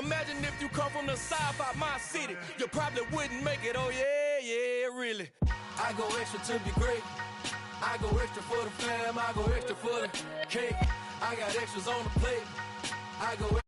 Imagine if you come from the south out my city, you probably wouldn't make it. Oh yeah, really. I go extra to be great. I go extra for the fam. I go extra for the cake. I got extras on the plate. I go.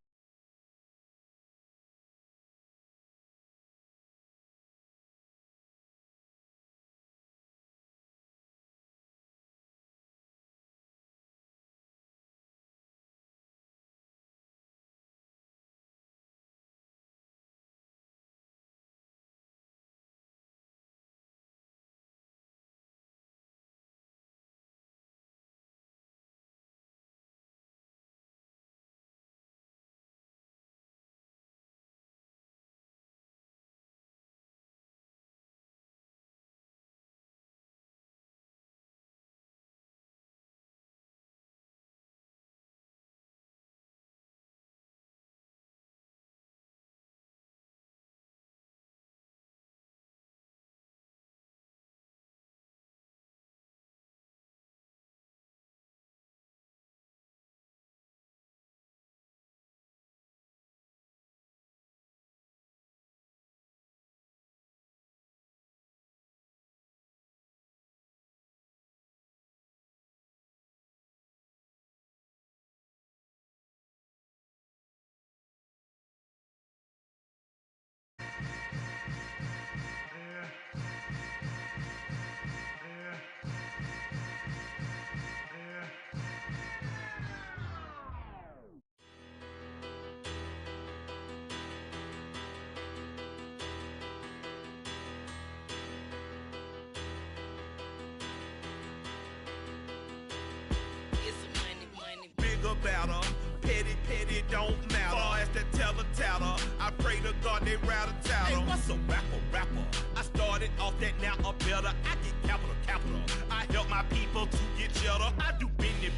About her, petty, don't matter. Far as that teller, I pray to God they rattle tattle. Hey, what's a rapper? I started off that, now a better. I get capital. I help my people to get cheddar. I do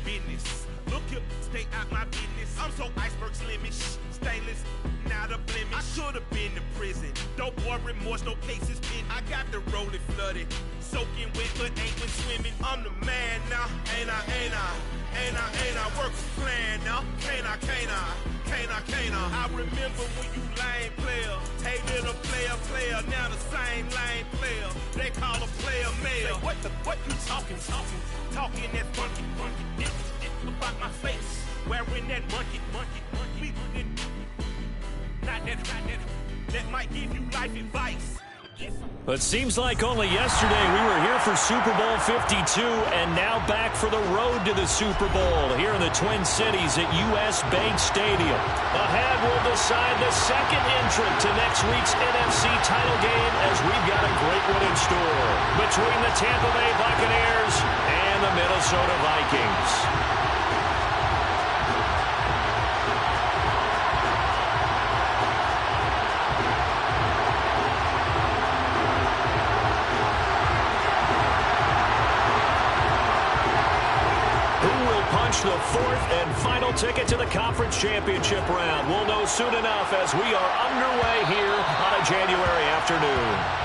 business. Look here, stay out my business. I'm so iceberg slimish, stainless, not a blemish. I should've been to prison. Don't boy remorse, no cases pinned. I got the rolling flooded, soaking wet, but ain't been swimming. I'm the man now, ain't I? Work for plan now, can't I? I remember when you lame player, hey little player, now the same lame player. They call a player mayor. What you talking that funky, about my face, wearing that monkey, not that might give you life advice. But seems like only yesterday we were here for Super Bowl 52, and now back for the road to the Super Bowl here in the Twin Cities at U.S. Bank Stadium. Ahead will decide the second entrant to next week's NFC title game, as we've got a great one in store between the Tampa Bay Buccaneers and the Minnesota Vikings. The fourth and final ticket to the conference championship round. We'll know soon enough as we are underway here on a January afternoon.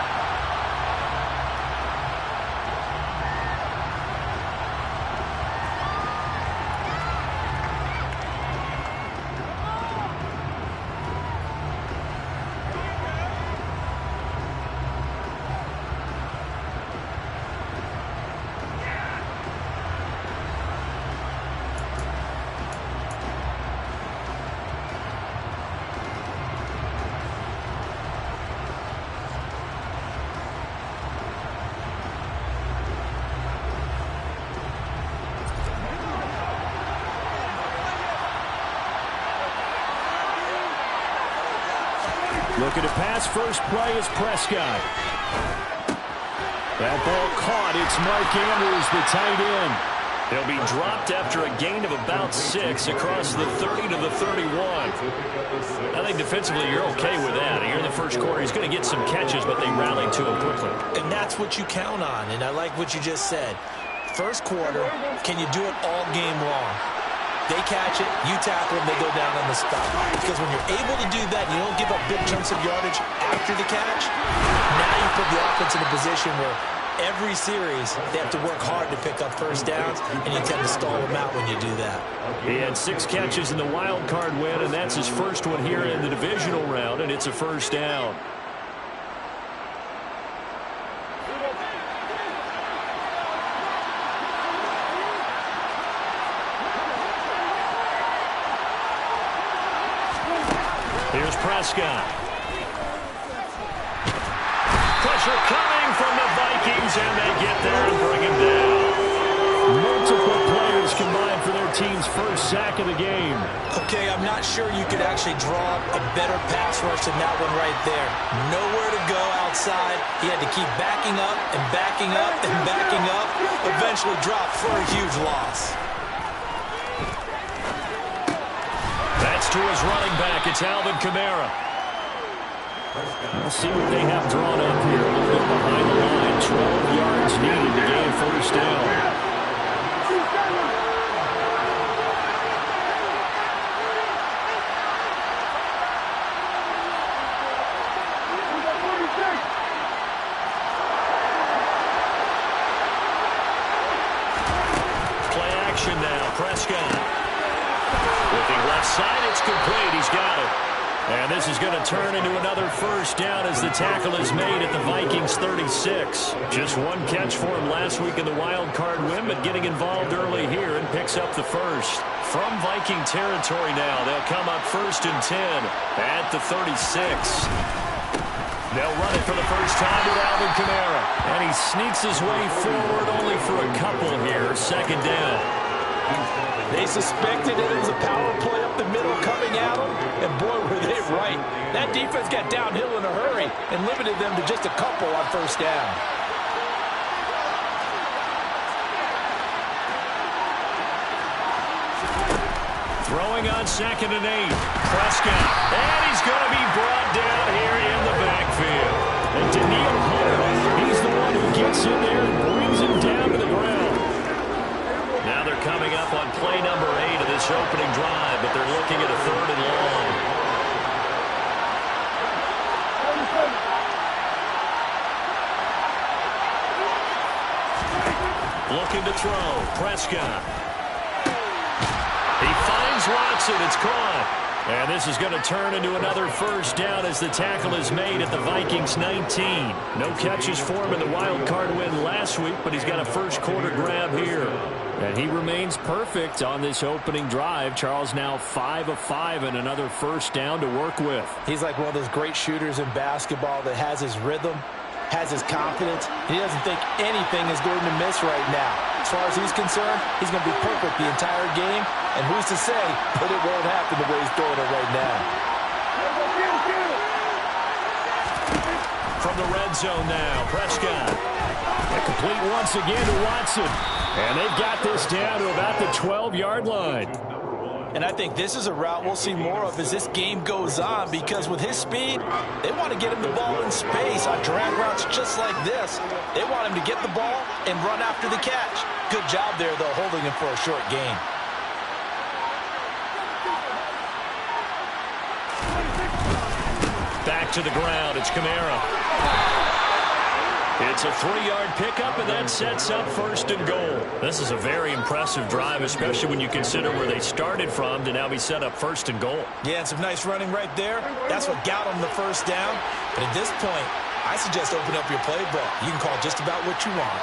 Looking to pass, first play is Prescott. That ball caught. It's Mark Andrews, the tight end. They'll be dropped after a gain of about 6 across the 30 to the 31. I think defensively you're okay with that. Here in the first quarter, he's going to get some catches, but they rallied to him quickly. And that's what you count on, and I like what you just said. First quarter, can you do it all game long? They catch it, you tackle them, they go down on the spot. Because when you're able to do that, you don't give up big chunks of yardage after the catch, now you put the offense in a position where every series, they have to work hard to pick up first downs, and you tend to stall them out when you do that. He had 6 catches in the wild card win, and that's his first one here in the divisional round, and it's a first down. Here's Prescott. Pressure coming from the Vikings, and they get there and bring him down. Multiple players combined for their team's first sack of the game. Okay, I'm not sure you could actually draw a better pass rush than that one right there. Nowhere to go outside. He had to keep backing up and backing up and backing up. Eventually dropped for a huge loss. That's to his running back. It's Alvin Kamara. We'll see what they have drawn up here. A little bit behind the line. 12 yards needed to gain first down. Play action now. Prescott. Looking left side, it's complete. He's got it. And this is going to turn into another first down as the tackle is made at the Vikings 36. Just one catch for him last week in the wild card win, but getting involved early here and picks up the first. From Viking territory now, they'll come up 1st and 10 at the 36. They'll run it for the first time with Alvin Kamara. And he sneaks his way forward only for a couple here. 2nd down. They suspected it was a power play up the middle coming at them, and boy, were they right. That defense got downhill in a hurry and limited them to just a couple on first down. Throwing on 2nd and 8. Prescott. And he's going to be brought down here in the backfield. And Daniil Hunter, he's the one who gets in there and brings him down to the ground. Now they're coming up on play number 8 of this opening drive, but they're looking at a 3rd and long. Looking to throw. Prescott. He finds Watson. It's caught. And this is going to turn into another first down as the tackle is made at the Vikings 19. No catches for him in the wild card win last week, but he's got a first quarter grab here. And he remains perfect on this opening drive. Charles now 5 of 5 and another first down to work with. He's like one of those great shooters in basketball that has his rhythm, has his confidence. He doesn't think anything is going to miss right now. As far as he's concerned, he's going to be perfect the entire game. And who's to say that it won't happen the way he's throwing it right now. From the red zone now, Prescott. And complete once again to Watson. And they've got this down to about the 12-yard line. And I think this is a route we'll see more of as this game goes on, because with his speed, they want to get him the ball in space on drag routes just like this. They want him to get the ball and run after the catch. Good job there, though, holding him for a short gain. Back to the ground. It's Kamara. It's a 3-yard pickup, and that sets up 1st and goal. This is a very impressive drive, especially when you consider where they started from to now be set up 1st and goal. Yeah, and some nice running right there. That's what got them the first down. But at this point, I suggest open up your playbook. You can call just about what you want.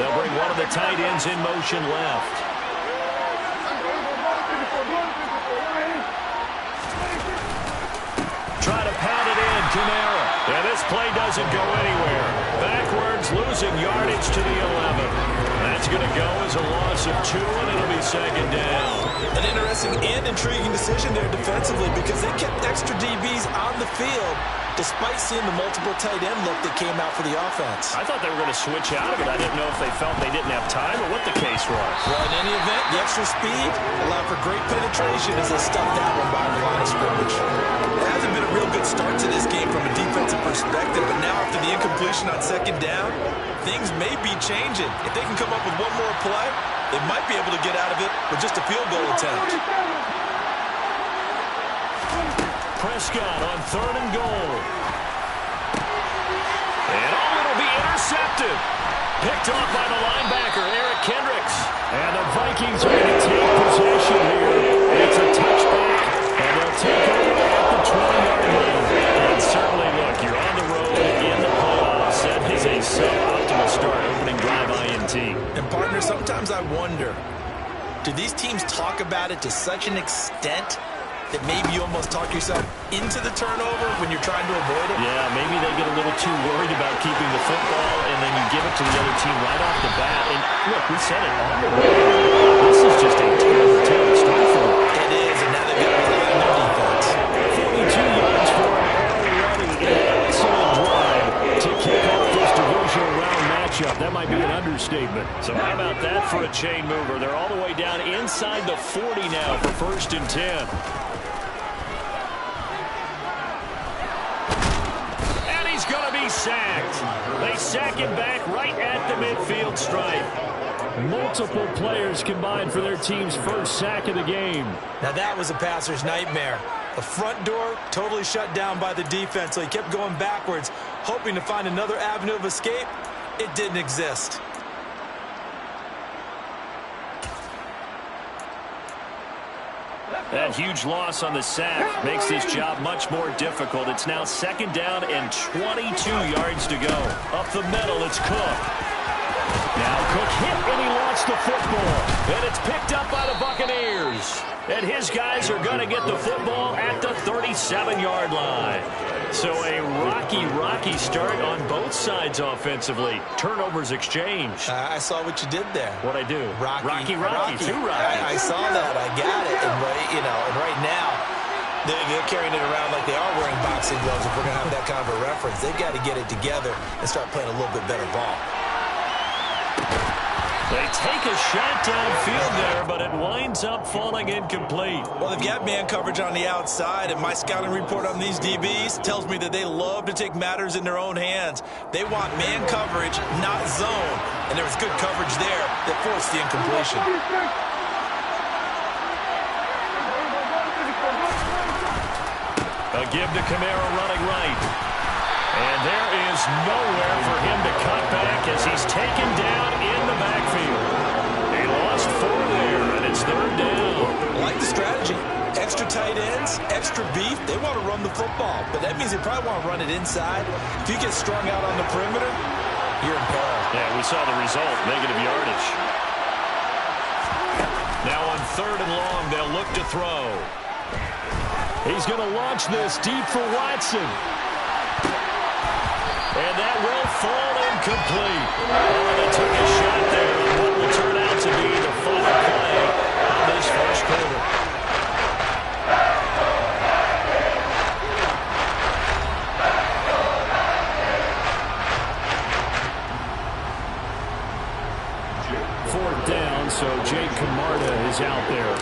They'll bring one of the tight ends in motion left. Try to pound it in, Kamara. And this play doesn't go anywhere. Backwards, losing yardage to the 11. That's going to go as a loss of 2, and it'll be 2nd down. An interesting and intriguing decision there defensively, because they kept extra DBs on the field despite seeing the multiple tight end look that came out for the offense. I thought they were going to switch out of it. I didn't know if they felt they didn't have time or what the case was. Well, in any event, the extra speed allowed for great penetration as they stuffed that one behind the line of scrimmage. It hasn't been a real good start to this game from a defensive perspective, but now after the incompletion on 2nd down, things may be changing. If they can come up with one more play, they might be able to get out of it with just a field goal attempt. Prescott on 3rd and goal. And it'll be intercepted. Picked off by the linebacker, Eric Kendricks. And the Vikings are going to take possession here. It's a touchback, and they'll take over at the 20-yard line. And certainly, look, you're on the road in the playoffs. That is a suboptimal start, opening drive INT. And, partner, sometimes I wonder, do these teams talk about it to such an extent that maybe you almost talk yourself into the turnover when you're trying to avoid it? Yeah, maybe they get a little too worried about keeping the football, and then you give it to the other team right off the bat. And, look, we said it all. This is just a terrible start for them. It is, and now they've got to rely on their defense. 42 yards for him already. An excellent drive to kick off this divisional round matchup. That might be an understatement. So how about that for a chain mover? They're all the way down inside the 40 now for 1st and 10. Going to be sacked. They sack him back right at the midfield stripe. Multiple players combined for their team's first sack of the game. Now that was a passer's nightmare. The front door totally shut down by the defense, so he kept going backwards, hoping to find another avenue of escape. It didn't exist. That huge loss on the sack makes this job much more difficult. It's now 2nd down and 22 yards to go. Up the middle, it's Cook. Now Cook hit and he lost the football. And it's picked up by the Buccaneers. And his guys are going to get the football at the 37-yard line. So a rocky start on both sides offensively. Turnovers exchanged. I saw what you did there. What'd I do? Rocky. Too rocky. I saw that. I got it. And right now, they're carrying it around like they are wearing boxing gloves. If we're going to have that kind of a reference, they've got to get it together and start playing a little bit better ball. They take a shot downfield there, but it winds up falling incomplete. Well, they've got man coverage on the outside, and my scouting report on these DBs tells me that they love to take matters in their own hands. They want man coverage, not zone. And there was good coverage there that forced the incompletion. A give to Kamara running right. And there is nowhere for him to cut back as he's taken down in the backfield. He lost 4 there, and it's 3rd down. I like the strategy. Extra tight ends, extra beef. They want to run the football, but that means they probably want to run it inside. If you get strung out on the perimeter, you're in peril. Yeah, we saw the result, negative yardage. Now on 3rd and long, they'll look to throw. He's going to launch this deep for Watson. And that will fall incomplete. Oh, they took a shot there on what will turn out to be the final play of this first quarter. Fourth down, so Jake Camarda is out there.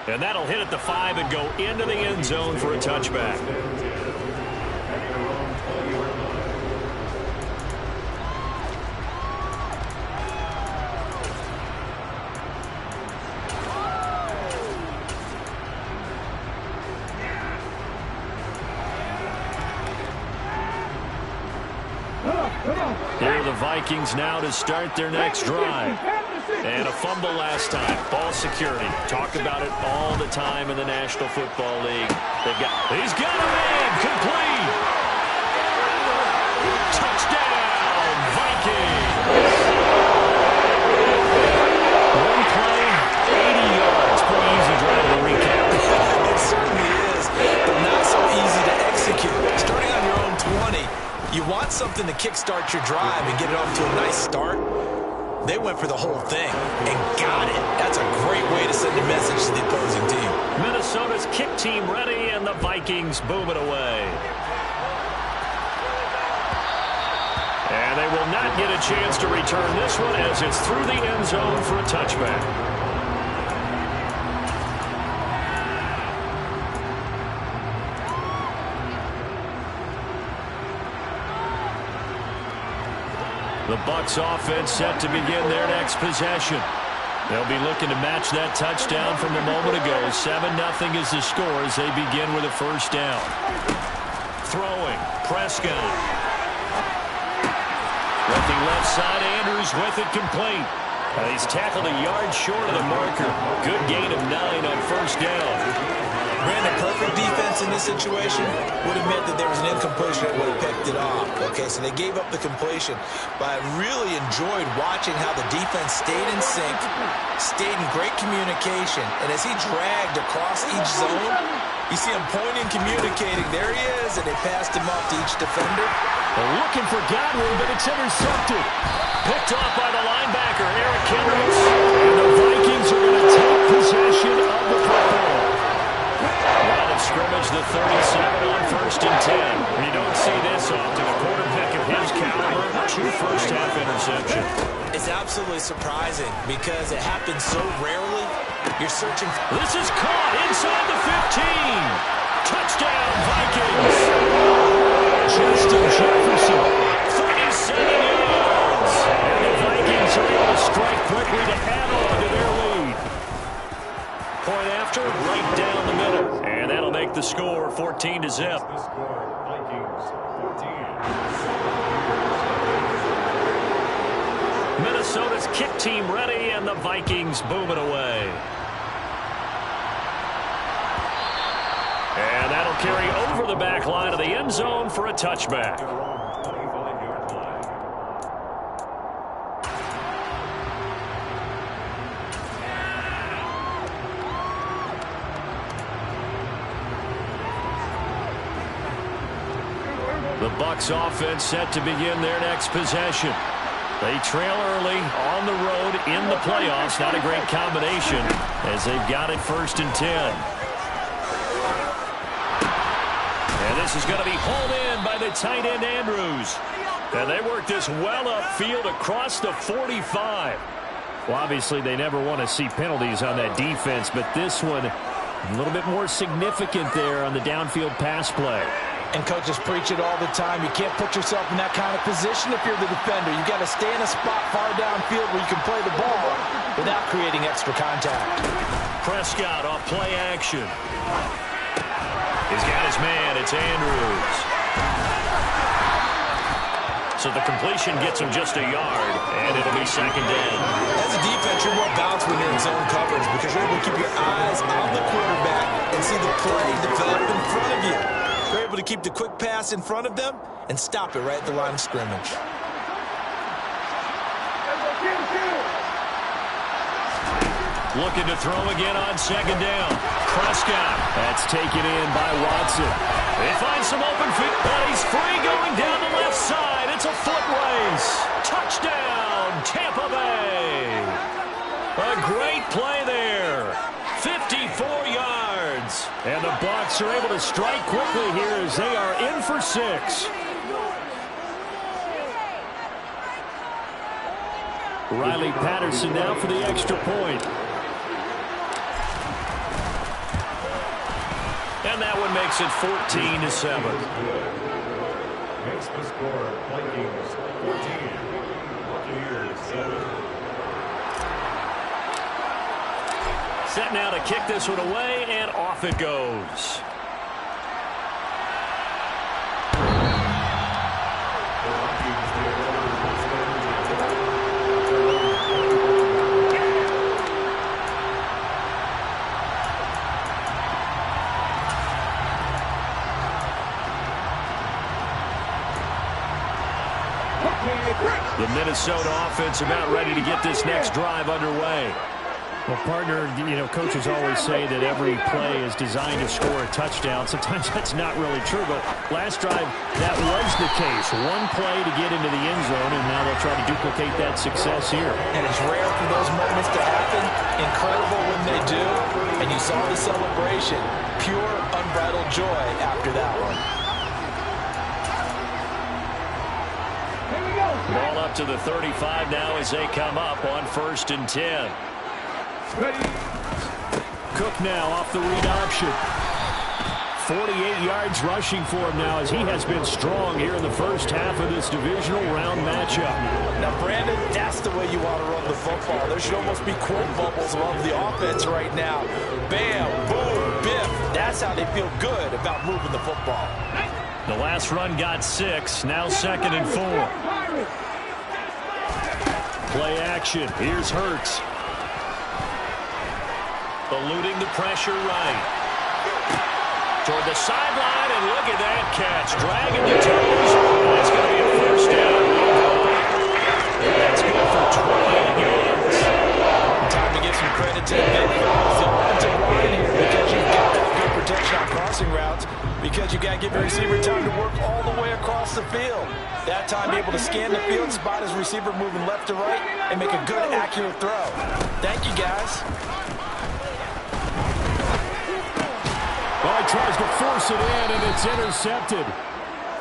And that'll hit at the 5 and go into the end zone for a touchback. Here are the Vikings now to start their next drive. And a fumble last time. Ball security. Talk about it all the time in the National Football League. He's got a man. Complete. Touchdown, Vikings. One play, 80 yards. Pretty easy drive to recap. It certainly is, but not so easy to execute. Starting on your own 20, you want something to kickstart your drive and get it off to a nice start. They went for the whole thing and got it. That's a great way to send a message to the opposing team. Minnesota's kick team ready, and the Vikings boom it away. And they will not get a chance to return this one as it's through the end zone for a touchback. The Bucs offense set to begin their next possession. They'll be looking to match that touchdown from a moment ago. 7-0 is the score as they begin with a first down. Throwing, Prescott. Looking left side, Andrews with it complete. He's tackled a yard short of the marker. Good gain of 9 on first down. Brandon, perfect defense in this situation would have meant that there was an incompletion that would have picked it off. Okay, so they gave up the completion. But I really enjoyed watching how the defense stayed in sync, stayed in great communication. And as he dragged across each zone, you see him pointing, communicating. There he is, and they passed him off to each defender. They're looking for Godwin, but it's intercepted. Picked off by the linebacker, Eric Kendricks. And the Vikings are going to take possession of the football. Line of scrimmage, the 37 on first and 10. You don't see this often. A quarterback of his caliber, 2 first-half interceptions. It's absolutely surprising because it happens so rarely. You're searching. This is caught inside the 15. Touchdown, Vikings. Justin Jefferson, 37 yards. And the Vikings are able to strike quickly to add on to their lead. Point after, right down the middle. And that'll make the score 14-0. Minnesota's kick team ready, and the Vikings boom it away. And that'll carry over the back line of the end zone for a touchback. The Bucs offense set to begin their next possession. They trail early on the road in the playoffs. Not a great combination as they've got it first and 10. And this is going to be hauled in by the tight end Andrews. And they work this well upfield across the 45. Well, obviously they never want to see penalties on that defense, but this one a little bit more significant there on the downfield pass play. And coaches preach it all the time. You can't put yourself in that kind of position if you're the defender. You've got to stay in a spot far downfield where you can play the ball without creating extra contact. Prescott off play action. He's got his man. It's Andrews. So the completion gets him just a yard, and it'll be second down. As a defense, you're more balanced when you're in zone coverage because you're able to keep your eyes on the quarterback and see the play develop in front of you. They're able to keep the quick pass in front of them and stop it right at the line of scrimmage. Looking to throw again on second down. Prescott. That's taken in by Watson. They find some open feet, but he's free going down the left side. It's a foot race. Touchdown, Tampa Bay. A great play there. 54 yards. And the Bucs are able to strike quickly here as they are in for 6. Riley Patterson now for the extra point. And that one makes it 14-7. Makes the score Vikings 14, Buccaneers 7. Set now to kick this one away, and off it goes. The Minnesota offense about ready to get this next drive underway. Well, partner, coaches always say that every play is designed to score a touchdown. Sometimes that's not really true, but last drive, that was the case. One play to get into the end zone, and now they'll try to duplicate that success here. And it's rare for those moments to happen. Incredible when they do. And you saw the celebration. Pure, unbridled joy after that one. Ball up to the 35 now as they come up on 1st and 10. Cook now off the read option. 48 yards rushing for him now as he has been strong here in the first half of this divisional round matchup. Now, Brandon, that's the way you want to run the football. There should almost be quote bubbles above the offense right now. Bam, boom, biff. That's how they feel good about moving the football. The last run got 6, now 2nd and 4. Play action. Here's Hurts. Eluding the pressure right. Toward the sideline, and look at that catch. Dragging the toes. That's going to be a first down. That's good for 20 yards. Time to give some credit to the offensive line here because you've got that good protection on crossing routes because you've got to give your receiver time to work all the way across the field. That time, be able to scan the field, spot his receiver moving left to right, and make a good, accurate throw. Thank you, guys. Well, he tries to force it in, and it's intercepted.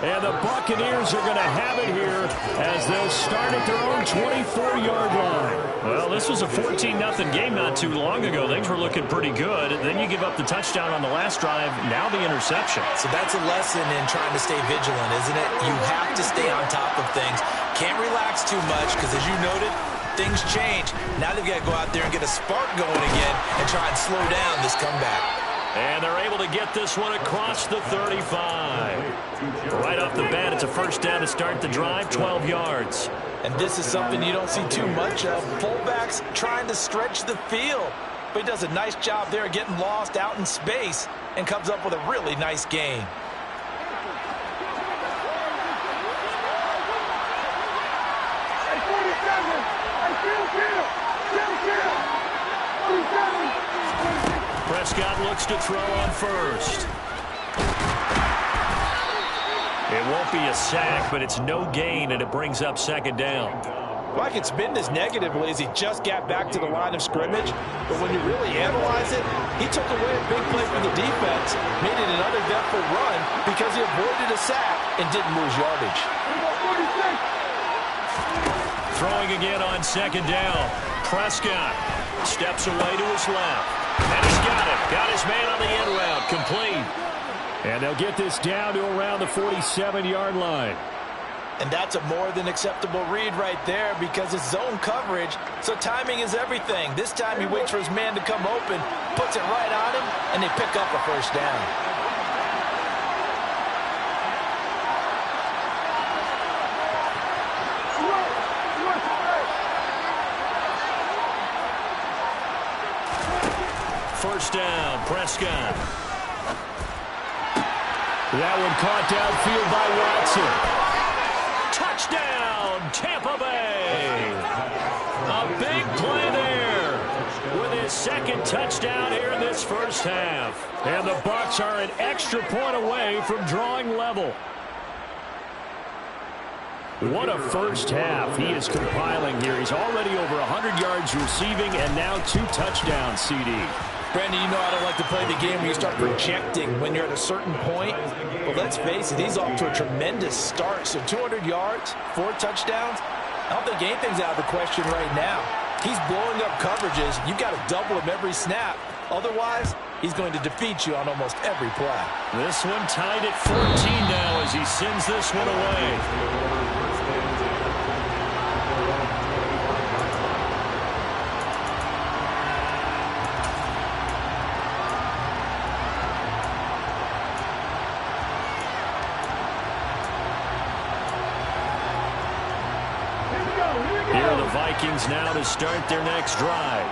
And the Buccaneers are going to have it here as they'll start at their own 24-yard line. Well, this was a 14-0 game not too long ago. Things were looking pretty good. Then you give up the touchdown on the last drive, now the interception. So that's a lesson in trying to stay vigilant, isn't it? You have to stay on top of things. Can't relax too much because, as you noted, things change. Now they've got to go out there and get a spark going again and try and slow down this comeback. And they're able to get this one across the 35. Right off the bat, it's a first down to start the drive, 12 yards. And this is something you don't see too much of. Fullbacks trying to stretch the field. But he does a nice job there getting lost out in space and comes up with a really nice gain. Prescott looks to throw on first. It won't be a sack, but it's no gain, and it brings up 2nd down. Well, I can spin this negatively as he just got back to the line of scrimmage. But when you really analyze it, he took away a big play for the defense, made it an uneventful run because he avoided a sack and didn't lose yardage. Throwing again on 2nd down. Prescott steps away to his left. And he's got it. Got his man on the end route. Complete. And they'll get this down to around the 47-yard line. And that's a more than acceptable read right there because it's zone coverage, so timing is everything. This time he waits for his man to come open, puts it right on him, and they pick up a first down. First down, Prescott. That one caught downfield by Watson. Touchdown, Tampa Bay. A big play there with his 2nd touchdown here in this first half. And the Bucs are an extra point away from drawing level. What a first half he is compiling here. He's already over 100 yards receiving and now 2 touchdowns, CD. Brandon, you know I don't like to play the game where you start projecting when you're at a certain point. But let's face it, he's off to a tremendous start. So 200 yards, 4 touchdowns. I don't think anything's out of the question right now. He's blowing up coverages. You've got to double him every snap. Otherwise, he's going to defeat you on almost every play. This one tied at 14 now as he sends this one away. Here are the Vikings now to start their next drive.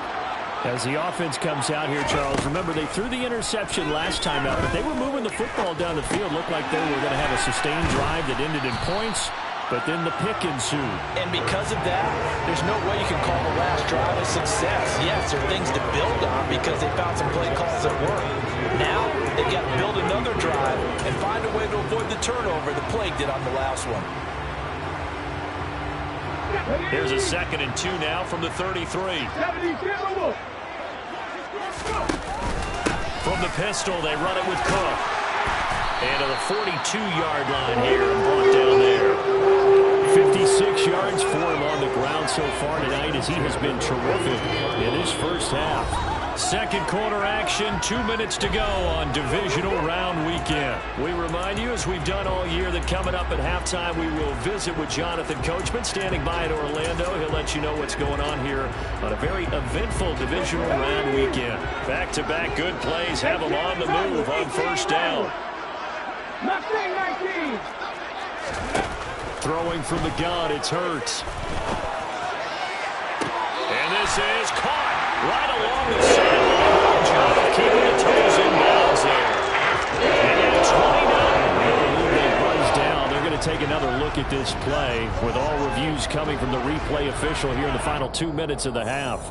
As the offense comes out here, Charles, remember they threw the interception last time out, but they were moving the football down the field. Looked like they were going to have a sustained drive that ended in points, but then the pick ensued. And because of that, there's no way you can call the last drive a success. Yes, there are things to build on because they found some play calls that work. Now, they've got to build another drive and find a way to avoid the turnover the plague did on the last one. Here's a 2nd and 2 now from the 33. From the pistol, they run it with Cook. And to the 42-yard line here and brought down there. 56 yards for him on the ground so far tonight as he has been terrific in his first half. Second quarter action, 2 minutes to go on Divisional Round Weekend. We remind you, as we've done all year, that coming up at halftime, we will visit with Jonathan Coachman, standing by in Orlando. He'll let you know what's going on here on a very eventful Divisional Round Weekend. Back-to-back good plays have them on the move on first down. Throwing from the gun, it's Hurts. And this is caught right along the sideline. Good job of keeping the toes inbounds there. And at 29, they buzz down. They're going to take another look at this play with all reviews coming from the replay official here in the final 2 minutes of the half.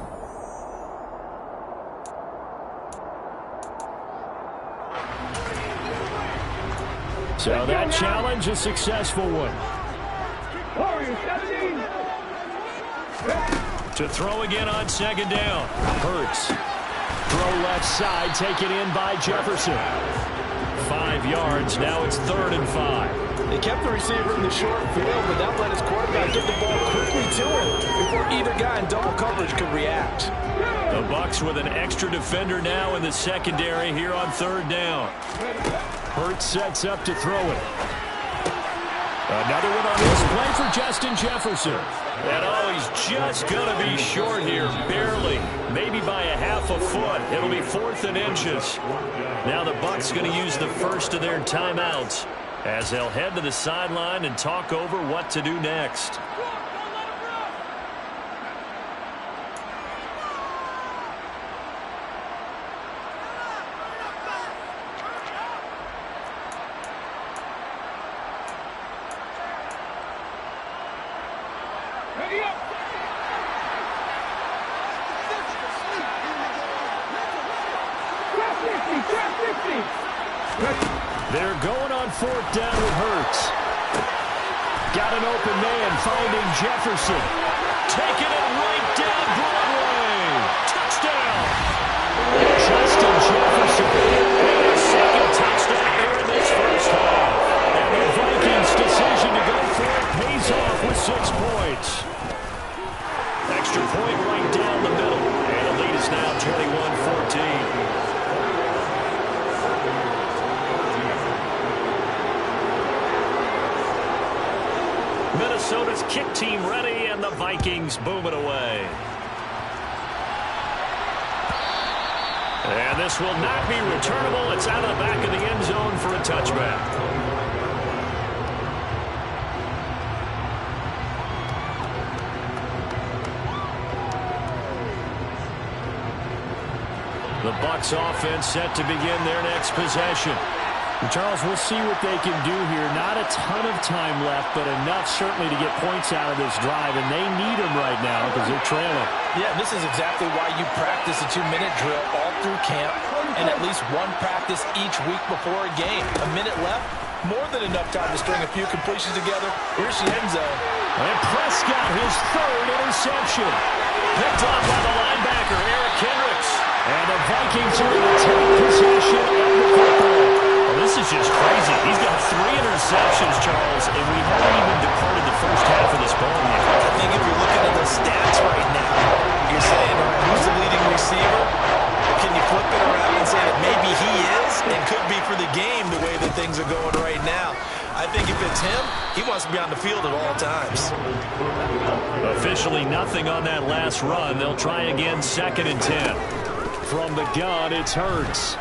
So that challenge, a successful one. To throw again on second down. Hurts. Throw left side, taken in by Jefferson. 5 yards, now it's 3rd and 5. They kept the receiver in the short field, but that let his quarterback get the ball quickly to him before either guy in double coverage could react. The Bucs with an extra defender now in the secondary here on 3rd down. Hurts sets up to throw it. Another one on this play for Justin Jefferson. And oh, he's just going to be short here, barely. Maybe by a half a foot. It'll be 4th and inches. Now the Bucs going to use the first of their timeouts as they'll head to the sideline and talk over what to do next. They're going on 4th down with Hurts. Got an open man finding Jefferson. Taking it right down Broadway. Touchdown. Justin Jefferson. And his second touchdown here in this first half. And the Vikings' decision to go for it pays off with 6 points. Extra point right down the middle. And the lead is now 21-14. Minnesota's kick team ready, and the Vikings boom it away. And this will not be returnable. It's out of the back of the end zone for a touchback. The Bucs offense set to begin their next possession. And Charles, we'll see what they can do here. Not a ton of time left, but enough certainly to get points out of this drive, and they need them right now because they're trailing. Yeah, this is exactly why you practice a 2-minute drill all through camp and at least one practice each week before a game. A minute left, more than enough time to string a few completions together. Here's the end zone. And Prescott, his 3rd interception. Picked off by the linebacker, Eric Kendricks. And the Vikings are going to take possession of the football. Well, this is just crazy. He's got 3 interceptions, Charles, and we haven't even departed the first half of this ball yet. I think if you're looking at the stats right now, you're saying, all right, who's the leading receiver? Or can you flip it around and say that maybe he is and could be for the game the way that things are going right now? I think if it's him, he wants to be on the field at all times. Officially nothing on that last run. They'll try again, 2nd and 10. From the gun, it's Hurts.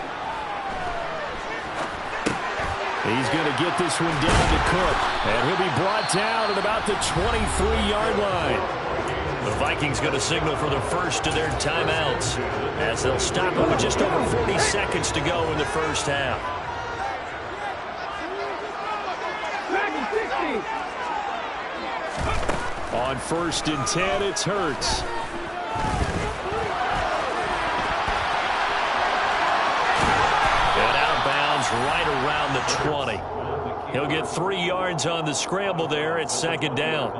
He's going to get this one down to Cook. And he'll be brought down at about the 23-yard line. The Vikings going to signal for the first of their timeouts as they'll stop it with just over 40 seconds to go in the first half. On 1st and 10, it's Hurts. Right around the 20. He'll get 3 yards on the scramble there at 2nd down.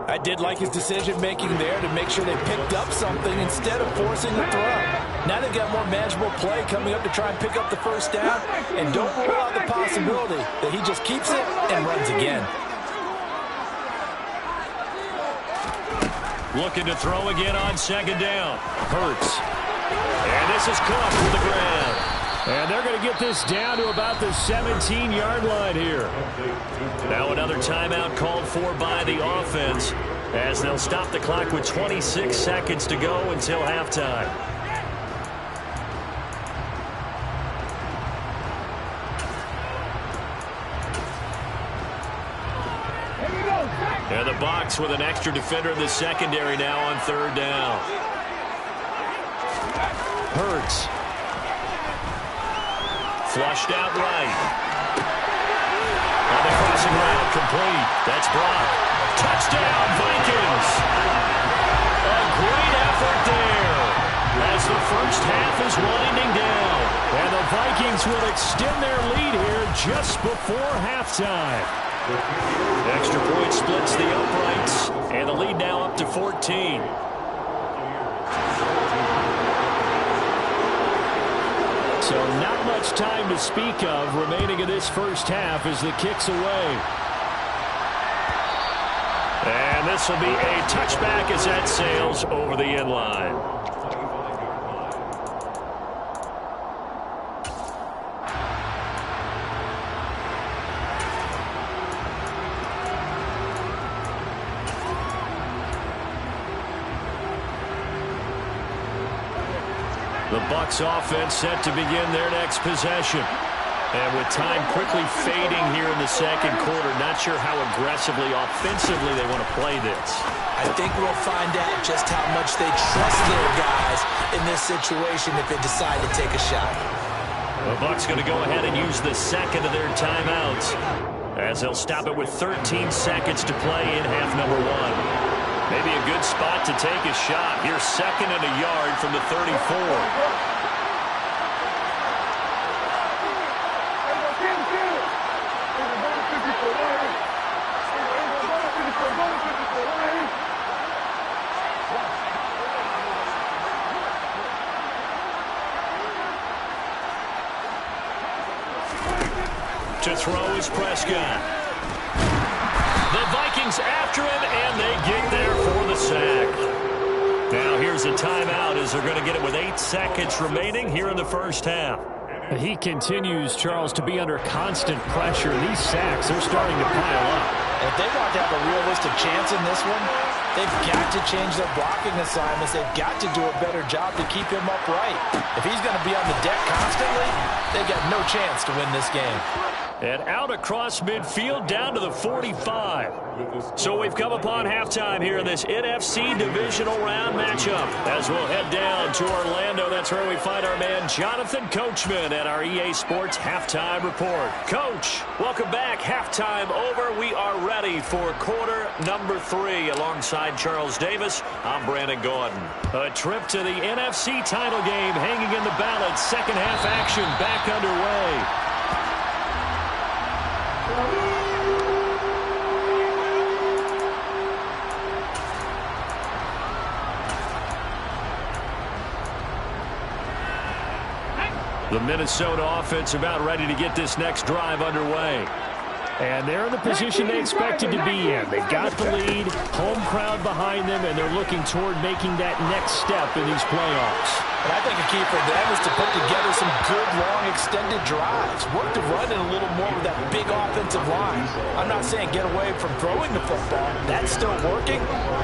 I did like his decision-making there to make sure they picked up something instead of forcing the throw. Now they've got more manageable play coming up to try and pick up the first down, and don't rule out the possibility that he just keeps it and runs again. Looking to throw again on 2nd down. Hurts. And this is caught for the ground. And they're going to get this down to about the 17-yard line here. Now another timeout called for by the offense as they'll stop the clock with 26 seconds to go until halftime. And the Bucs with an extra defender in the secondary now on third down. Hurts. Flushed out right. On the crossing route, complete. That's blocked. Touchdown, Vikings. A great effort there as the first half is winding down. And the Vikings will extend their lead here just before halftime. Extra point splits the uprights, and the lead now up to 14. So not much time to speak of remaining in this first half as the kick's away. And this will be a touchback as that sails over the end line. The Bucs offense set to begin their next possession. And with time quickly fading here in the second quarter, not sure how aggressively, offensively they want to play this. I think we'll find out just how much they trust their guys in this situation if they decide to take a shot. The Bucs going to go ahead and use the second of their timeouts as they'll stop it with 13 seconds to play in half number one. Maybe a good spot to take a shot. Here's second and a yard from the 34. To throw is Prescott. The Vikings after him, and they get there for the sack. Now here's a timeout as they're going to get it with 8 seconds remaining here in the first half. He continues, Charles, to be under constant pressure. These sacks, they're starting to pile up. And if they want to have a realistic chance in this one, they've got to change their blocking assignments. They've got to do a better job to keep him upright. If he's going to be on the deck constantly, they've got no chance to win this game. And out across midfield down to the 45. So we've come upon halftime here in this NFC Divisional Round matchup. As we'll head down to Orlando, that's where we find our man Jonathan Coachman at our EA Sports Halftime Report. Coach, welcome back. Halftime over. We are ready for quarter number 3. Alongside Charles Davis, I'm Brandon Gordon. A trip to the NFC title game hanging in the balance. Second half action back underway. The Minnesota offense about ready to get this next drive underway. And they're in the position they expected to be in. They've got the lead, home crowd behind them, and they're looking toward making that next step in these playoffs. And I think a key for them is to put together some good, long, extended drives. Work the run in a little more with that big offensive line. I'm not saying get away from throwing the football. That's still working.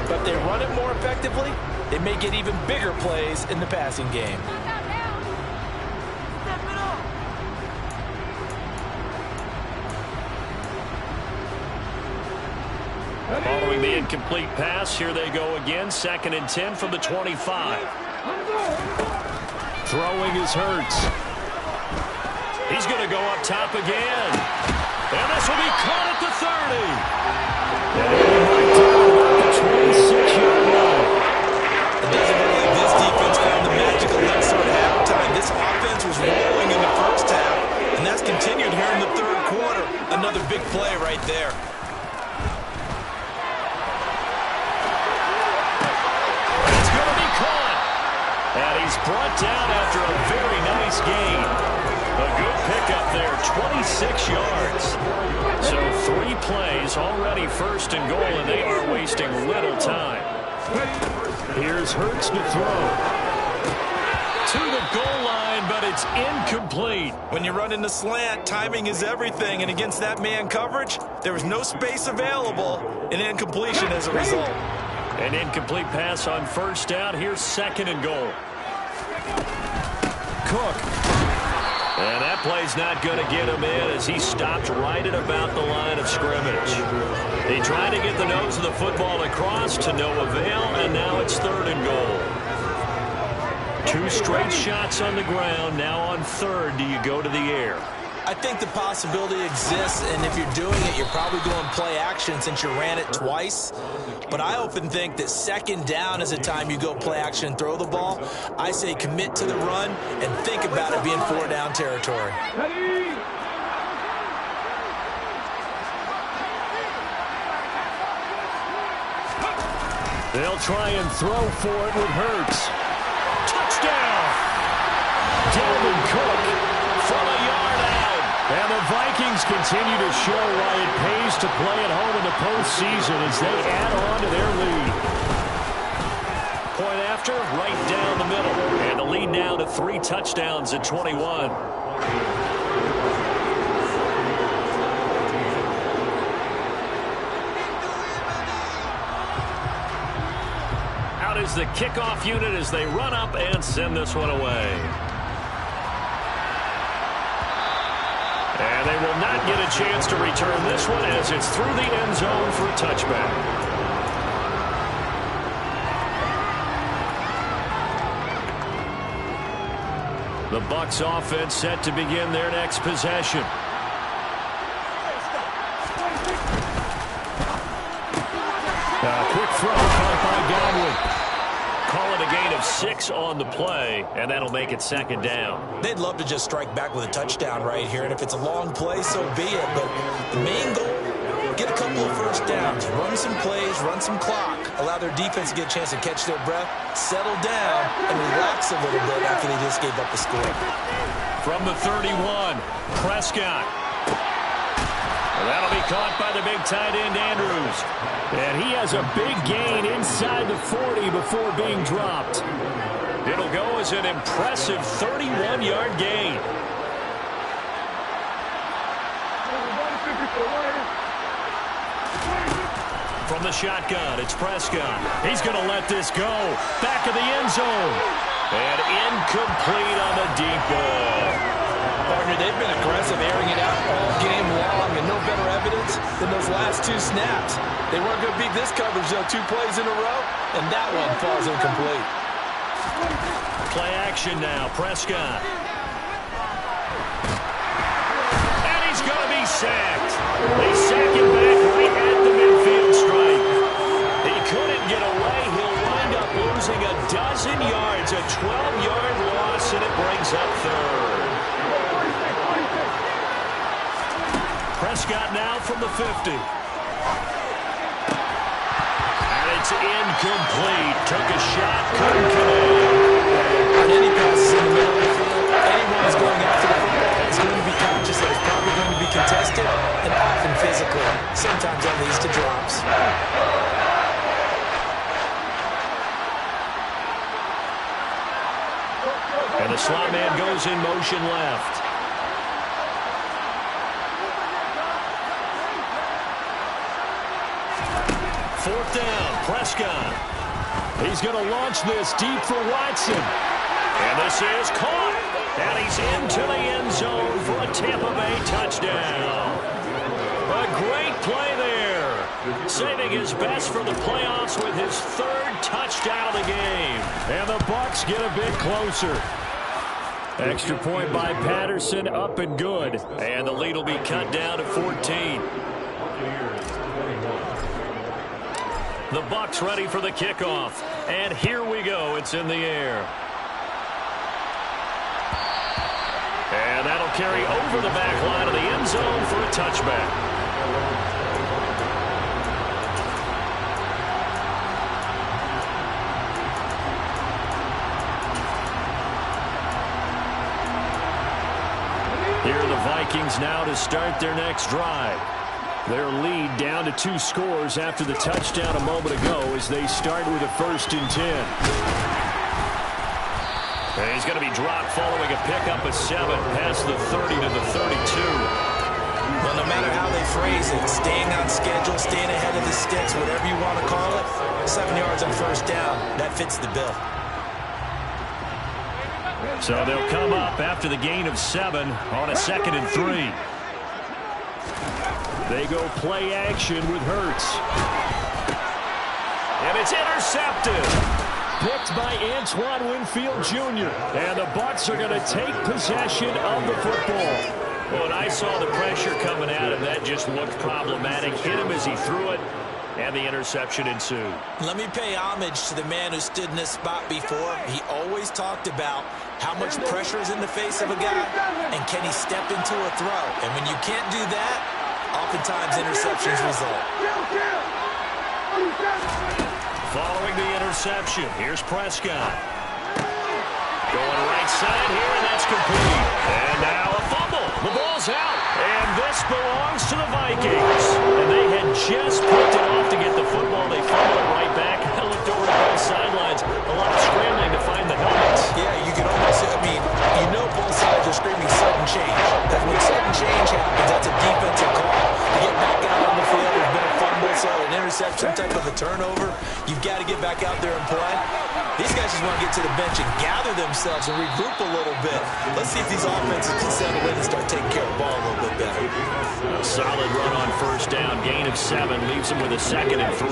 But if they run it more effectively, they may get even bigger plays in the passing game. Following the incomplete pass, here they go again. 2nd and 10 from the 25. Throwing is Hurts. He's going to go up top again. And this will be caught at the 30. And right down about the 26-yard line. It doesn't look like this defense found the magic elixir at halftime. This offense was rolling in the first half, and that's continued here in the third quarter. Another big play right there. And he's brought down after a very nice gain. A good pickup there, 26 yards. So 3 plays, already first and goal, and they are wasting little time. Here's Hurts to throw. to the goal line, but it's incomplete. When you run in the slant, timing is everything, and against that man coverage, there was no space available, and incompletion as a result. An incomplete pass on first down. Here's 2nd and goal. Cook. And that play's not going to get him in as he stopped right at about the line of scrimmage. He tried to get the nose of the football across to no avail, and now it's 3rd and goal. 2 straight shots on the ground. Now on 3rd, do you go to the air? I think the possibility exists, and if you're doing it, you're probably going play action since you ran it twice. But I often think that 2nd down is the time you go play action and throw the ball. I say commit to the run and think about it being 4-down territory. They'll try and throw for it with Hurts. Touchdown! Dalvin Cook from a yard out. And the Vikings continue to show why it pays to play at home in the postseason as they add on to their lead. Point after, right down the middle. And the lead now to 3 touchdowns at 21. Out is the kickoff unit as they run up and send this one away. And they will not get a chance to return this one as it's through the end zone for a touchback. The Bucs offense set to begin their next possession. Quick throw caught by Godwin. Call it a gain of 6 on the play, and that'll make it 2nd down. They'd love to just strike back with a touchdown right here, and if it's a long play, so be it. But the main goal, get a couple of first downs, run some plays, run some clock, allow their defense to get a chance to catch their breath, settle down, and relax a little bit after they just gave up the score. From the 31, Prescott. Well, that'll be caught by the big tight end, Andrews. And he has a big gain inside the 40 before being dropped. It'll go as an impressive 31-yard gain. From the shotgun, it's Prescott. He's going to let this go. Back of the end zone. And incomplete on the deep ball. Partner, they've been aggressive, airing it out all game long, and no better evidence than those last 2 snaps. They weren't going to beat this coverage, though, 2 plays in a row, and that one falls incomplete. Play action now, Prescott. And he's going to be sacked. They sack him back right at the midfield stripe. He couldn't get away. He'll wind up losing a dozen yards, a 12-yard loss, and it brings up 3rd. Prescott now from the 50. And it's incomplete. Took a shot, couldn't connect. On any passes in the middle of the field, anyone is going after the football is going to be conscious that it's probably going to be contested and often physical. Sometimes that leads to drops. And the slot man goes in motion left. Fourth down, Prescott. He's going to launch this deep for Watson. And this is caught. And he's into the end zone for a Tampa Bay touchdown. A great play there. Saving his best for the playoffs with his 3rd touchdown of the game. And the Bucs get a bit closer. Extra point by Patterson, up and good. And the lead will be cut down to 14. The Bucs ready for the kickoff. And here we go. It's in the air. And that'll carry over the back line of the end zone for a touchback. Here are the Vikings now to start their next drive. Their lead down to 2 scores after the touchdown a moment ago as they start with a 1st and 10. He's going to be dropped following a pickup of 7 past the 30 to the 32. Well, no matter how they phrase it, staying on schedule, staying ahead of the sticks, whatever you want to call it, 7 yards on first down, that fits the bill. So they'll come up after the gain of 7 on a 2nd and 3. They go play action with Hurts. And it's intercepted. Picked by Antoine Winfield Jr. And the Bucs are going to take possession of the football. When I saw the pressure coming at him, that just looked problematic. Hit him as he threw it, and the interception ensued. Let me pay homage to the man who stood in this spot before. He always talked about how much pressure is in the face of a guy, and can he step into a throw. And when you can't do that, oftentimes interceptions result. Following the interception, here's Prescott. Going right side here, and that's complete. And now a fumble. The ball's out. And this belongs to the Vikings. And they had just picked it off to get the football. They fumbled it right back. I looked over to both sidelines. A lot of scrambling to find the helmets. Yeah, you can almost, you know both sides are screaming sudden change. That's when sudden change happens. That's a defensive call. To get back out on the field, there's been a fumble, so an interception type of a turnover. You've got to get back out there and play. These guys just want to get to the bench and gather themselves and regroup a little bit. Let's see if these offenses can settle in and start taking care of the ball a little bit better. A solid run on first down. Gain of 7 leaves them with a 2nd and 3.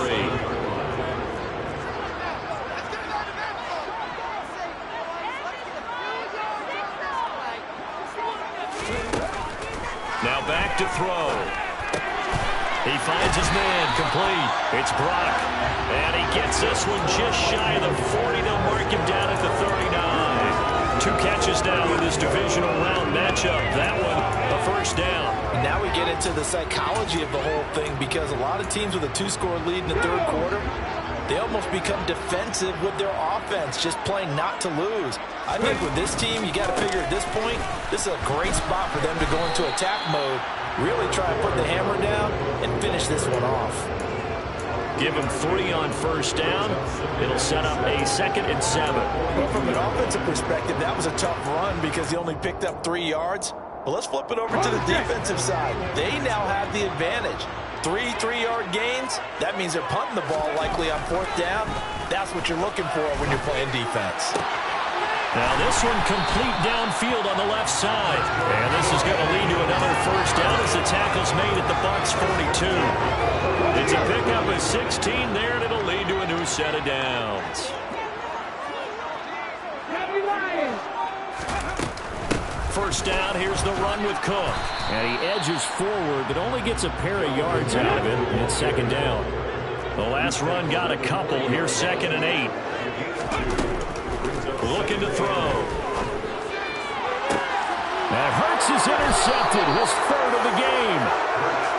Now back to throw. He finds his man, complete. It's Brock. And he gets this one just shy of the 40. They'll mark him down at the 39. 2 catches now in this divisional round matchup. That one, a first down. Now we get into the psychology of the whole thing, because a lot of teams with a 2-score lead in the third quarter, they almost become defensive with their offense, just playing not to lose. I think with this team, you got to figure at this point, this is a great spot for them to go into attack mode, really try and put the hammer down and finish this one off. Give him 3 on first down. It'll set up a 2nd and 7. Well, from an offensive perspective, that was a tough run because he only picked up 3 yards. But let's flip it over to the defensive side. They now have the advantage. 3 3-yard gains, that means they're punting the ball likely on 4th down. That's what you're looking for when you're playing defense. Now this one complete downfield on the left side. And this is going to lead to another first down as the tackle's made at the Bucs 42. It's a pickup of 16 there, and it'll lead to a new set of downs. First down, here's the run with Cook. And he edges forward, but only gets a pair of yards out of it. And it's 2nd down. The last run got a couple. Here's 2nd and 8. Looking to throw. And Hurts is intercepted. His 3rd of the game.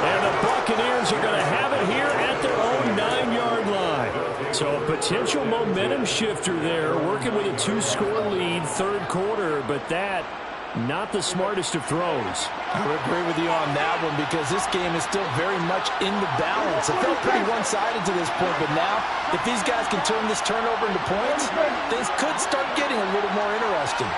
And the Buccaneers are going to have it here at their own 9-yard line. So a potential momentum shifter there, working with a 2-score lead, third quarter, but that not the smartest of throws. I would agree with you on that one because this game is still very much in the balance. It felt pretty one-sided to this point, but now if these guys can turn this turnover into points, things could start getting a little more interesting.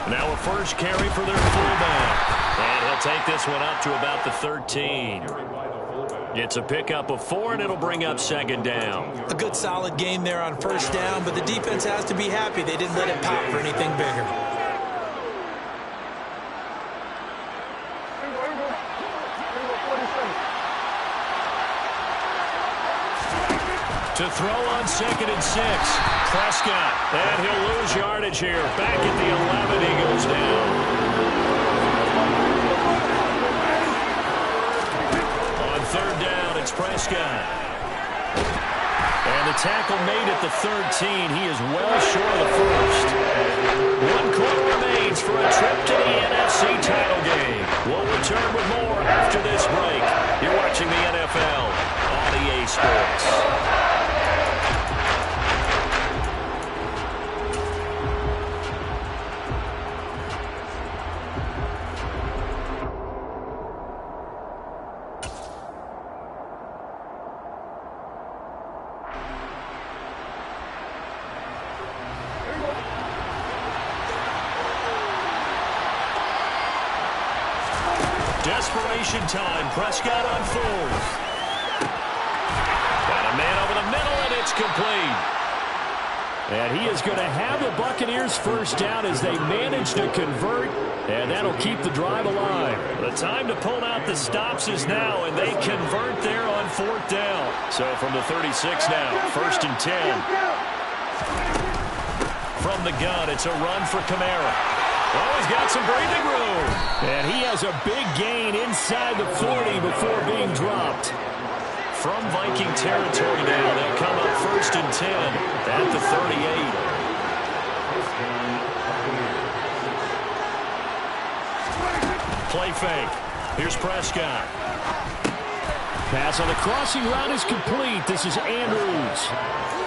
Now a first carry for their fullback. And he'll take this one up to about the 13. It's a pickup of 4, and it'll bring up 2nd down. A good solid game there on first down, but the defense has to be happy they didn't let it pop for anything bigger. To throw on 2nd and 6. Prescott. And he'll lose yardage here. Back at the 11, he goes down. On 3rd down, it's Prescott. And the tackle made at the 13. He is well short of the first. 1 quarter remains for a trip to the NFC title game. We'll return with more after this break. You're watching the NFL on EA Sports. Formation time. Prescott on fourth. Got a man over the middle, and it's complete. And he is going to have the Buccaneers first down as they manage to convert, and that'll keep the drive alive. The time to pull out the stops is now, and they convert there on fourth down. So from the 36 now, 1st and 10. From the gun, it's a run for Kamara. Oh, he's got some breathing room. And he has a big gain inside the 40 before being dropped. From Viking territory now, they'll come up 1st and 10 at the 38. Play fake. Here's Prescott. Pass on the crossing route is complete. This is Andrews.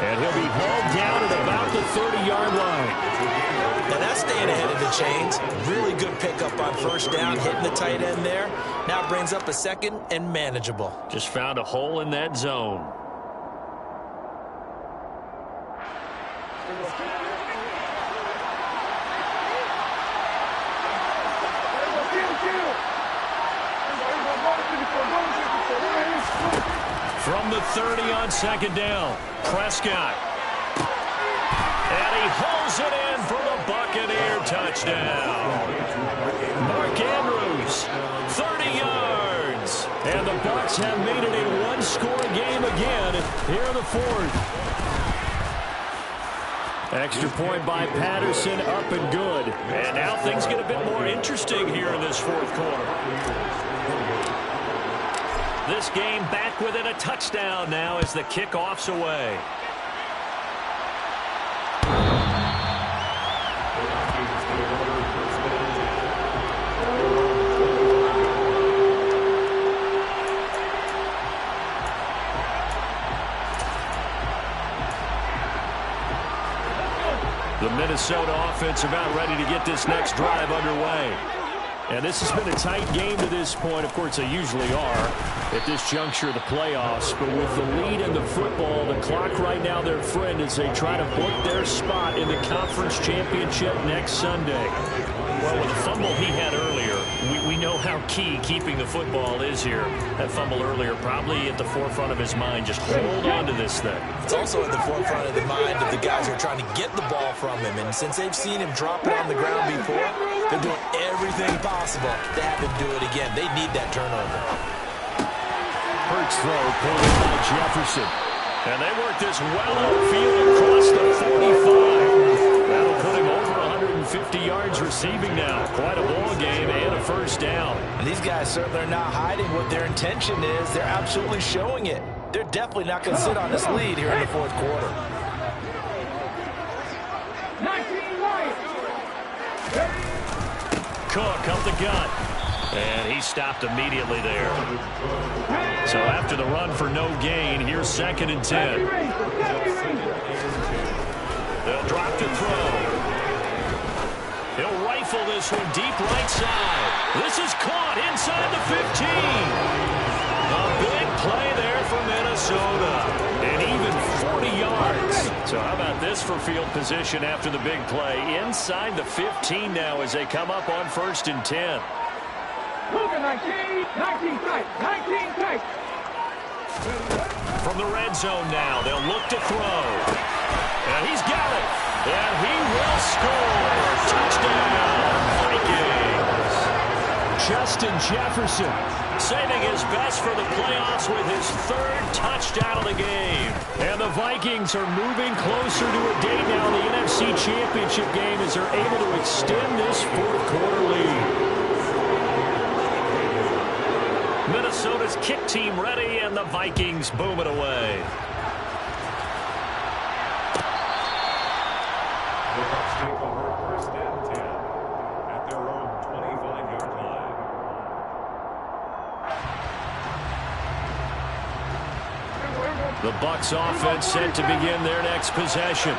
And he'll be hauled down at about the 30-yard line. Now that's staying ahead of the chains. Really good pickup on first down, hitting the tight end there. Now brings up a second and manageable. Just found a hole in that zone. From the 30 on 2nd down, Prescott. And he hauls it in for the Buccaneer touchdown. Mark Andrews, 30 yards. And the Bucs have made it a one-score game again here in the 4th. Extra point by Patterson, up and good. And now things get a bit more interesting here in this 4th quarter. This game back within a touchdown now as the kickoff's away. The Minnesota offense about ready to get this next drive underway. And this has been a tight game to this point. Of course, they usually are at this juncture of the playoffs. But with the lead in the football, the clock right now their friend as they try to book their spot in the conference championship next Sunday. Well, with the fumble he had earlier, we know how key keeping the football is here. That fumble earlier probably at the forefront of his mind. Just hold on to this thing. It's also at the forefront of the mind of the guys who are trying to get the ball from him. And since they've seen him drop it on the ground before, they're doing everything possible to have him do it again. They need that turnover. Hurts throw pulled in by Jefferson. And they work this well upfield across the 45. That'll put him over 150 yards receiving now. Quite a ball game and a first down. And these guys certainly are not hiding what their intention is. They're absolutely showing it. They're definitely not going to sit on this lead here in the 4th quarter. Cook up the gut. And he stopped immediately there. So after the run for no gain, here's 2nd and 10. They'll drop to throw. He'll rifle this one deep right side. This is caught inside the 15. A big play there for Minnesota. And even 40 yards. So how about this for field position after the big play? Inside the 15 now as they come up on 1st and 10. 19 tight. From the red zone now, they'll look to throw. And he's got it. And he will score. Touchdown, Vikings. Justin Jefferson saving his best for the playoffs with his 3rd touchdown of the game. And the Vikings are moving closer to a date now in the NFC Championship game as they're able to extend this 4th quarter lead. Minnesota's kick team ready, and the Vikings boom it away. The Bucs take over 1st and 10 at their own 25-yard line. The Bucs offense set to begin their next possession.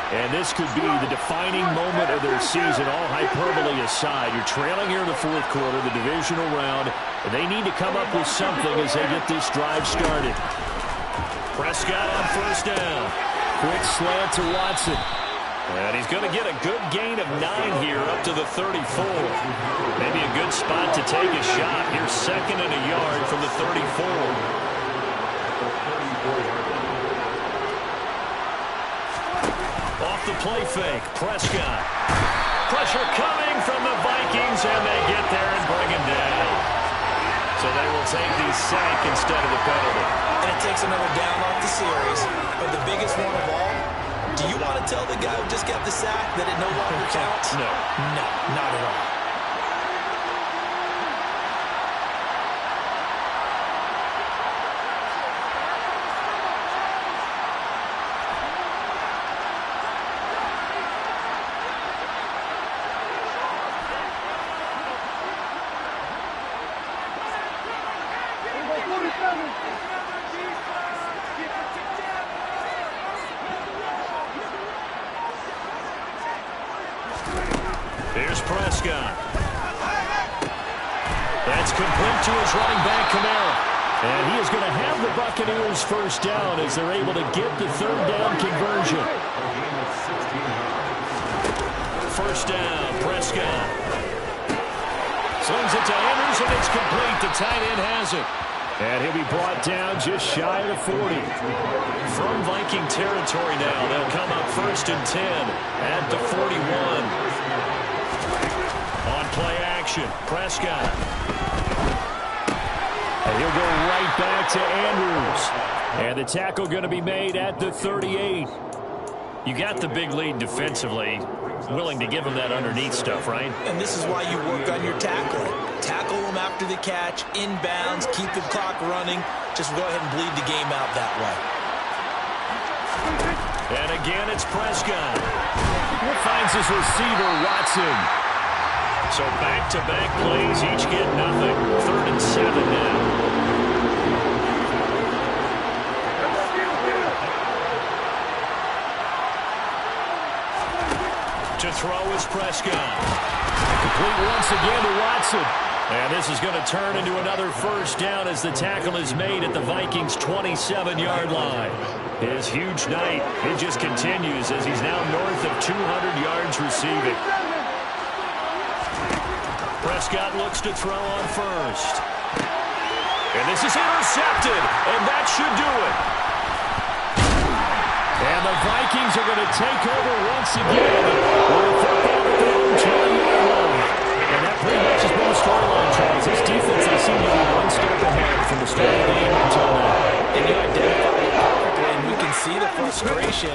And this could be the defining moment of their season, all hyperbole aside. You're trailing here in the 4th quarter, the divisional round, and they need to come up with something as they get this drive started. Prescott on 1st down. Quick slant to Watson. And he's going to get a good gain of 9 here up to the 34. Maybe a good spot to take a shot. Here's 2nd and a yard from the 34. Off the play fake, Prescott. Pressure coming from the Vikings, and they get there and bring him down. So they will take the sack instead of the penalty. And it takes another down off the series. But the biggest one of all, do you want to tell the guy who just got the sack that it no longer counts? No. No, not at all. Here's Prescott. That's complete to his running back, Kamara. And he is going to have the Buccaneers first down as they're able to get the 3rd down conversion. First down, Prescott. Slings it to Andrews, and it's complete. The tight end has it. And he'll be brought down just shy of the 40. From Viking territory now, they'll come up 1st and 10 at the 41. On play action, Prescott. And he'll go right back to Andrews. And the tackle going to be made at the 38. You got the big lead defensively. Willing to give him that underneath stuff, right? And this is why you work on your tackling. Tackle him after the catch, inbounds, keep the clock running. Just go ahead and bleed the game out that way. And again, it's Prescott. He finds his receiver, Watson. So back-to-back plays, each get nothing. 3rd and 7 now. To throw is Prescott. Complete once again to Watson. And this is going to turn into another first down as the tackle is made at the Vikings' 27-yard line. His huge night, it just continues as he's now north of 200 yards receiving. Prescott looks to throw on first. And this is intercepted, and that should do it. And the Vikings are going to take over once again with a football at their own 20-yard line. And that pretty much has been the storyline, Charles. This defense, they seem to be one step ahead from the start of the game until now. And you identified it perfectly, and we can see the frustration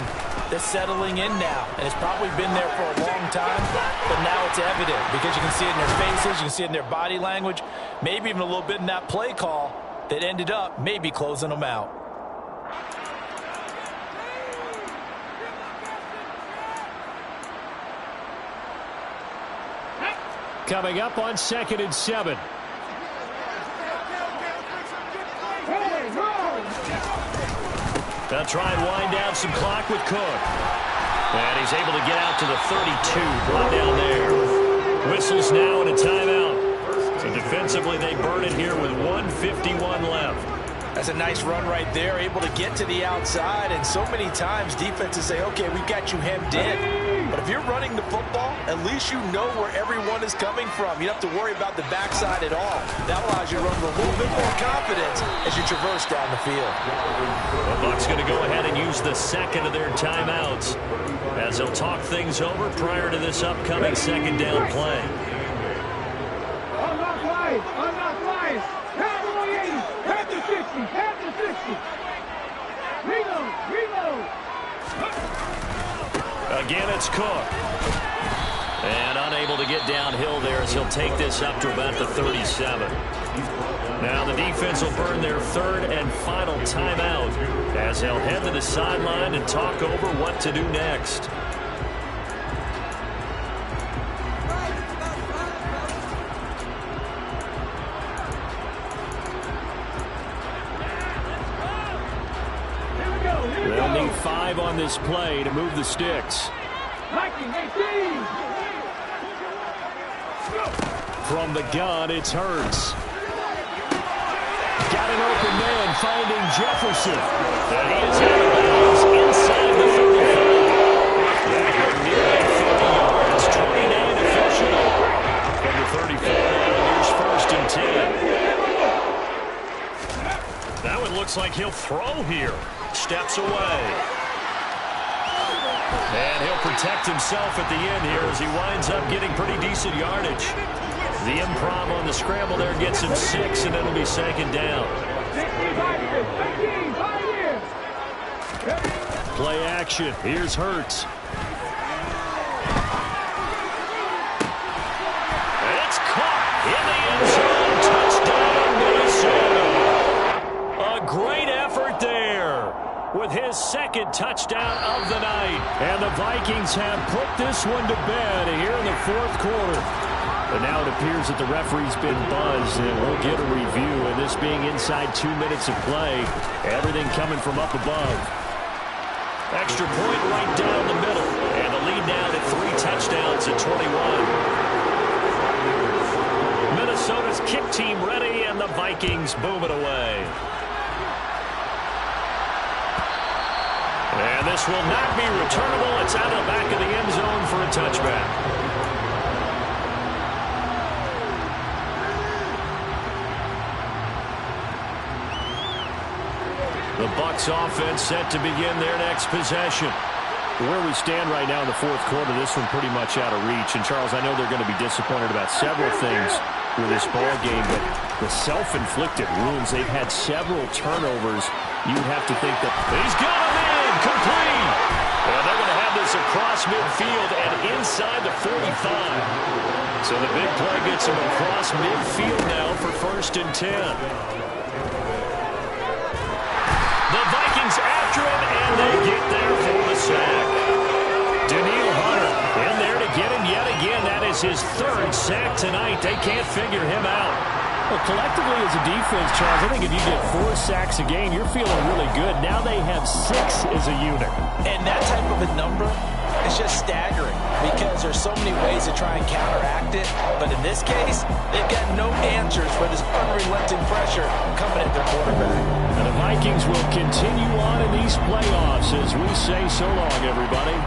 that's settling in now. And it's probably been there for a long time, but now it's evident because you can see it in their faces, you can see it in their body language, maybe even a little bit in that play call that ended up maybe closing them out. Coming up on 2nd and 7. They'll try and wind down some clock with Cook. And he's able to get out to the 32, brought down there. Whistles now and a timeout. So defensively, they burn it here with 1:51 left. That's a nice run right there, able to get to the outside. And so many times defenses say, okay, we've got you hemmed in. But if you're running the football, at least you know where everyone is coming from. You don't have to worry about the backside at all. That allows you to run with a little bit more confidence as you traverse down the field. The Bucs going to go ahead and use the 2nd of their timeouts as they'll talk things over prior to this upcoming 2nd down play. Unlock live! Unlock live! Half the 80! Half the 60! Half the 60! Reload! Reload! Again, it's Cook. And unable to get downhill there as he'll take this up to about the 37. Now the defense will burn their 3rd and final timeout as they'll head to the sideline and talk over what to do next. They'll need 5 on this play to move the sticks. From the gun, it's Hurts. Got an open man finding Jefferson. And he is out of bounds inside the 35. That Looks like he'll throw here. Steps away. And he'll protect himself at the end here as he winds up getting pretty decent yardage. The improv on the scramble there gets him 6, and it'll be second down. Play action. Here's Hurts. It's caught in the end zone. Touchdown, Minnesota. A great effort there with his second touchdown of the night. And the Vikings have put this one to bed here in the fourth quarter. But now it appears that the referee's been buzzed, and we'll get a review. And this being inside 2 minutes of play, everything coming from up above. Extra point right down the middle. And the lead now to 3 touchdowns at 21. Minnesota's kick team ready, and the Vikings boom it away. And this will not be returnable. It's out of the back of the end zone for a touchback. The Bucs offense set to begin their next possession. Where we stand right now in the fourth quarter, this one pretty much out of reach. And, Charles, I know they're going to be disappointed about several things with this ball game, but the self-inflicted wounds, they've had several turnovers. You'd have to think that he's got him in, complete. And they're going to have this across midfield and inside the 45. So the big play gets him across midfield now for 1st and 10. The Vikings after him, and they get there for the sack. Daniil Hunter in there to get him yet again. That is his 3rd sack tonight. They can't figure him out. Well, collectively as a defense, Charles, I think if you get 4 sacks a game, you're feeling really good. Now they have 6 as a unit. And that type of a number is just staggering because there's so many ways to try and counteract it. But in this case, they've got no answers for this unrelenting pressure coming at their quarterback. And the Vikings will continue on in these playoffs as we say so long, everybody.